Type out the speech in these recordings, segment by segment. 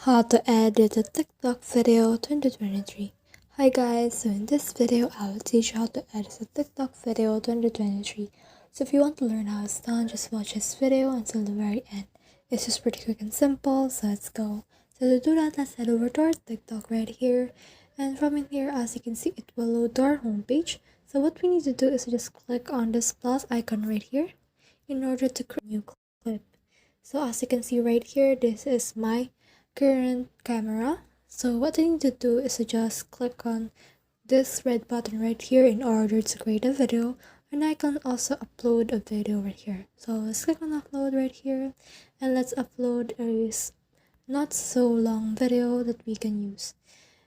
How to edit a TikTok video 2023. Hi guys, so in this video I will teach you how to edit a TikTok video 2023. So if you want to learn how it's done, just watch this video until the very end. It's just pretty quick and simple, so let's go. So to do that, let's head over to our TikTok right here. And from in here, as you can see, it will load to our homepage. So what we need to do is just click on this plus icon right here in order to create a new clip. So as you can see right here, this is my current camera. So what I need to do is to just click on this red button right here in order to create a video, and I can also upload a video right here. So let's click on upload right here, and let's upload a not so long video that we can use.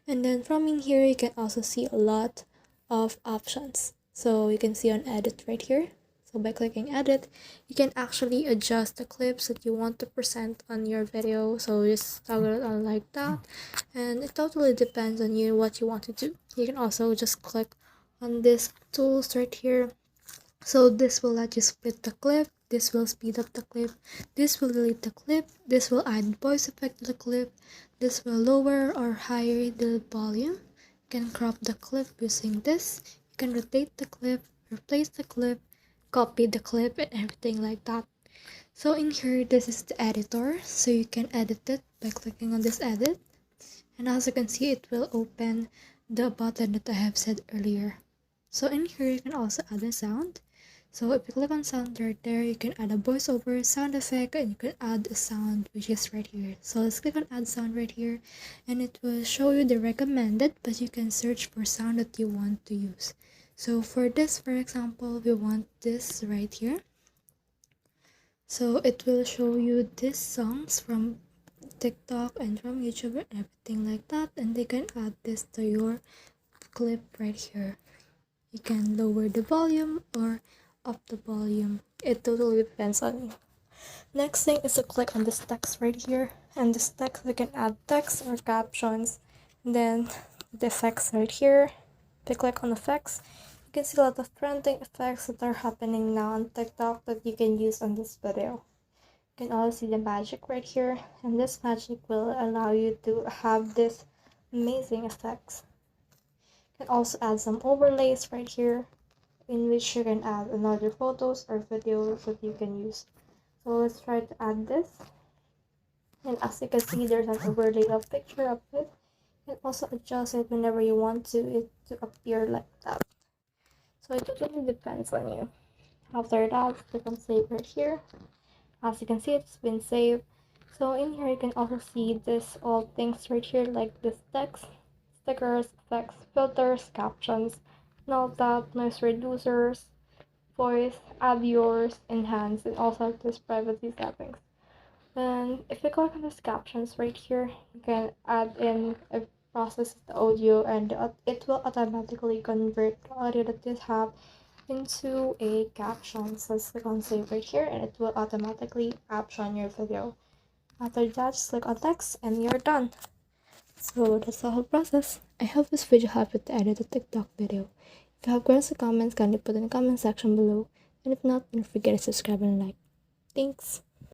And then from in here you can also see a lot of options. So you can see on edit right here. So by clicking edit, you can actually adjust the clips that you want to present on your video. So just toggle it on like that, and it totally depends on you what you want to do. You can also just click on this tools right here. So this will let you split the clip, this will speed up the clip, this will delete the clip, this will add voice effect to the clip, this will lower or higher the volume. You can crop the clip using this, you can rotate the clip, replace the clip, copy the clip, and everything like that. So in here, this is the editor, so you can edit it by clicking on this edit, and as you can see, it will open the button that I have said earlier. So in here you can also add a sound. So if you click on sound right there, you can add a voiceover sound effect, and you can add a sound which is right here. So let's click on add sound right here, and it will show you the recommended, but you can search for sound that you want to use. So for this, for example, we want this right here. So it will show you these songs from TikTok and from YouTube and everything like that, and they can add this to your clip right here. You can lower the volume or up the volume. It totally depends on you. Next thing is to click on this text right here, and this text we can add text or captions. And then the effects right here. If you click on effects, you can see a lot of trending effects that are happening now on TikTok that you can use on this video. You can also see the magic right here, and this magic will allow you to have this amazing effects. You can also add some overlays right here, in which you can add another photos or videos that you can use. So let's try to add this, and as you can see, there's an overlay of picture of it. You can also adjust it whenever you want it to appear like that. So it totally depends on you. After that, click on save right here. As you can see, it's been saved. So in here you can also see this all things right here, like this text, stickers, effects, filters, captions, all that, noise reducers, voice, add yours, enhance, and also this privacy settings. And if you click on these captions right here, you can add in a process the audio, and it will automatically convert the audio that you have into a caption. So let's click on save right here, and it will automatically caption your video. After that, just click on text and you're done. So that's the whole process. I hope this video helped you to edit a TikTok video. If you have questions or comments, kindly put in the comment section below. And if not, don't forget to subscribe and like. Thanks.